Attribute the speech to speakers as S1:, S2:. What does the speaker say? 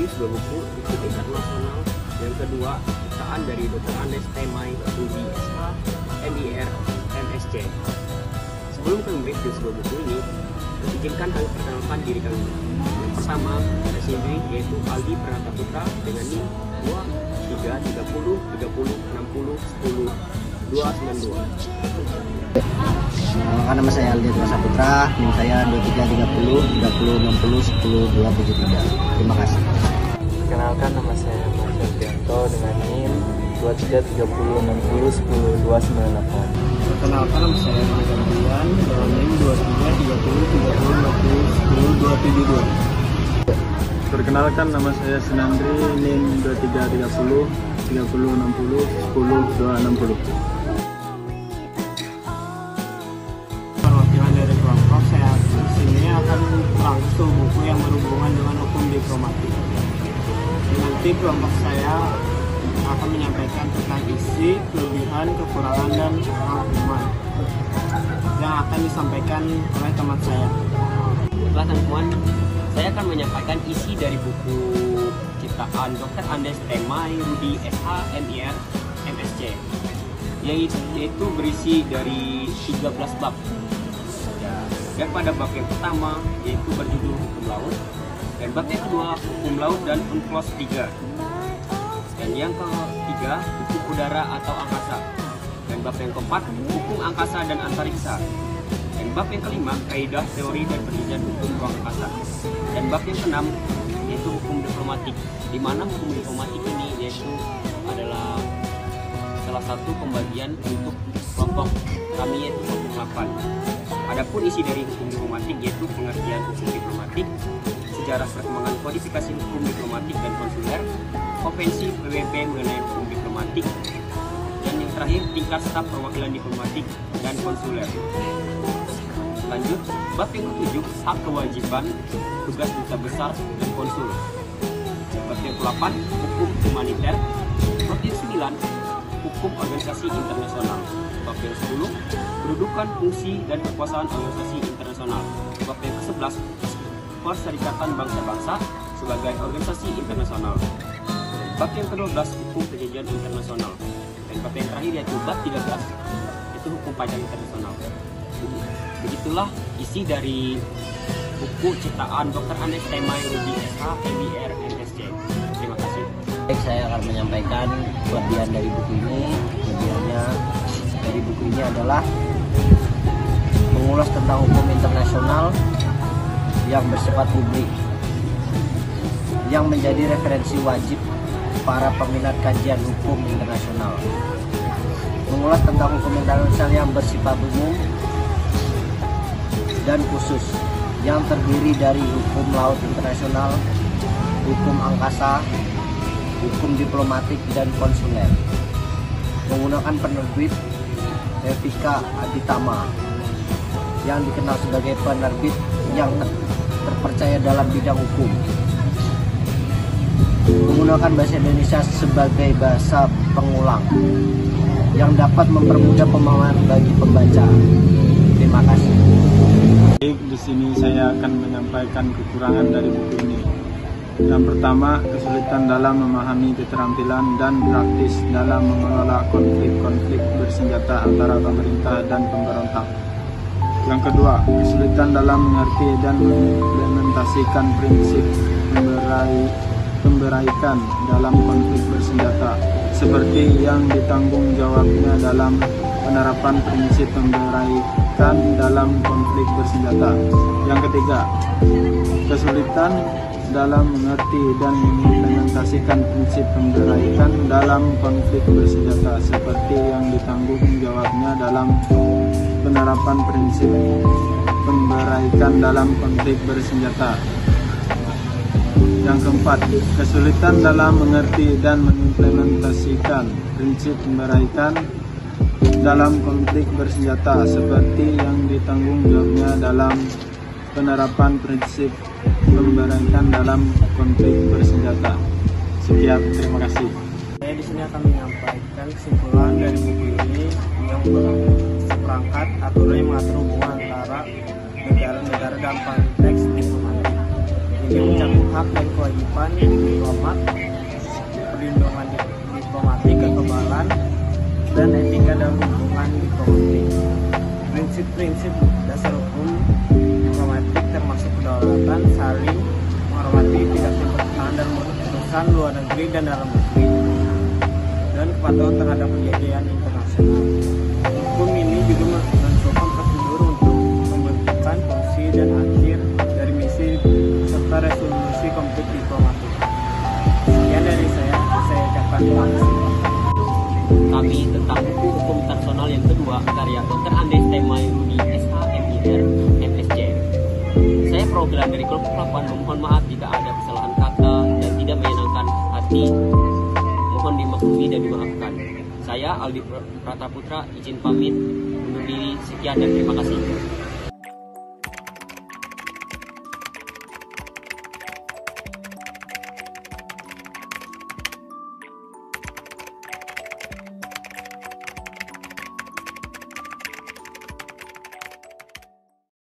S1: mereview sebuah buku di tingkat nasional. Yang kedua, ciptaan dari Dr. Andes Temai, Rudi, SH, MIR, MSc. Sebelum kami mereview sebuah buku ini, izinkan kami perkenalkan diri kami. Yang pertama, saya sendiri yaitu Aldi Pranata Putra dengan NIM 2330 30 60 10 292.
S2: Nama saya Aldi Pranata Putra, NIM saya 2330 30 60 10 273. Terima kasih.
S3: Perkenalkan, nama saya Mas Yogianto dengan NIM 2330 60 10 298.
S4: Perkenalkan, nama saya Rudi Gantian dengan NIM 2330 30 60 10 272.
S5: Perkenalkan, nama saya Senandri, NIM 2330 30 60 10 260.
S4: Perwakilan dari kelompok saya di sini akan merangkum buku yang berhubungan dengan hukum diplomatik. Nanti kelompok saya akan menyampaikan tentang isi, kelebihan, kekurangan, dan rangkuman yang akan disampaikan oleh teman saya.
S1: Setelah rangkuman, saya akan menyampaikan isi dari buku ciptaan Dr. Andes Temai, Rudi, SH, MIR, MSc, yaitu berisi dari 13 bab. Dan pada bab yang pertama yaitu berjudul Hukum Laut, dan bab yang kedua Hukum Laut dan UNCLOS 3, dan yang ketiga Hukum Udara atau Angkasa, dan bab yang keempat Hukum Angkasa dan Antariksa, dan bab yang kelima Kaidah Teori dan Penelitian Hukum Ruang Angkasa, dan bab yang keenam yaitu Hukum Diplomatik, di mana hukum diplomatik ini yaitu adalah salah satu pembagian untuk kelompok kami yaitu kelompok 8. Adapun isi dari hukum diplomatik yaitu pengertian hukum diplomatik, sejarah perkembangan kodifikasi hukum diplomatik dan konsuler, konvensi PBB mengenai hukum diplomatik, dan yang terakhir tingkat staf perwakilan diplomatik dan konsuler. Lanjut, bab yang ke-7 hak kewajiban tugas duta besar dan konsul. Bab yang ke-8 hukum humaniter. Bab yang ke-9 hukum organisasi internasional. Bab yang ke-10 kedudukan, fungsi, dan kekuasaan organisasi internasional. Bab yang ke-11 Perserikatan Bangsa-Bangsa sebagai organisasi internasional. Bab yang ke-12 hukum perjanjian internasional. Dan bab yang terakhir yaitu bab 13 yaitu hukum pajak internasional. Begitulah isi dari buku ciptaan Dr. Andes Temai, Rudi, SH, MIR, MSc. Terima kasih.
S2: Baik, saya akan menyampaikan kelebihan dari buku ini. Kelebihannya dari buku ini adalah mengulas tentang hukum internasional yang bersifat publik, yang menjadi referensi wajib para peminat kajian hukum internasional. Mengulas tentang hukum internasional yang bersifat umum dan khusus, yang terdiri dari hukum laut internasional, hukum angkasa, hukum diplomatik, dan konsuler. Menggunakan penerbit Revika Aditama yang dikenal sebagai penerbit yang terpercaya dalam bidang hukum. Menggunakan bahasa Indonesia sebagai bahasa pengulang yang dapat mempermudah pemahaman bagi pembaca. Terima kasih.
S5: Di sini saya akan menyampaikan kekurangan dari buku ini. Yang pertama, kesulitan dalam memahami keterampilan dan praktis dalam mengelola konflik-konflik bersenjata antara pemerintah dan pemberontak. Yang kedua, kesulitan dalam mengerti dan mengimplementasikan prinsip pemberaikan dalam konflik bersenjata, seperti yang ditanggung jawabnya dalam penerapan prinsip pemberaikan dalam konflik bersenjata. Yang ketiga, kesulitan dalam mengerti dan mengimplementasikan prinsip pemberaikan dalam konflik bersenjata, seperti yang ditanggung jawabnya dalam penerapan prinsip pemberaikan dalam konflik bersenjata. Yang keempat, kesulitan dalam mengerti dan mengimplementasikan prinsip pemberaikan dalam konflik bersenjata, seperti yang ditanggung jawabnya dalam penerapan prinsip pemberaikan dalam konflik bersenjata. Sekian, terima kasih.
S4: Saya di sini akan menyampaikan kesimpulan dari buku ini yang seperangkat aturan yang mengatur hubungan antara negara-negara dalam konteks diplomatik. yang mencakup hak dan kewajiban diplomat, perlindungan diplomatik, kekebalan, dan etika dalam hubungan diplomatik. Prinsip-prinsip dasar hukum diplomatik termasuk kedaulatan, saling menghormati, tidak bertentangan dalam urusan luar negeri dan dalam negeri, dan kepatuhan terhadap perjanjian internasional. Hukum ini juga menentukan prosedur untuk pembentukan fungsi dan akhir dari misi serta resolusi konflik diplomatik. Sekian dari saya ucapkan terima kasih.
S1: Kami tentang buku hukum internasional yang kedua karya Dr. Andes Temai Rudi SHMIR MSc. Saya perwakilan dari kelompok 8 memohon maaf jika ada kesalahan kata dan tidak menyenangkan hati. Mohon dimaklumi dan dimaafkan. Saya Aldi Prataputra izin pamit undur diri. Sekian dan terima kasih.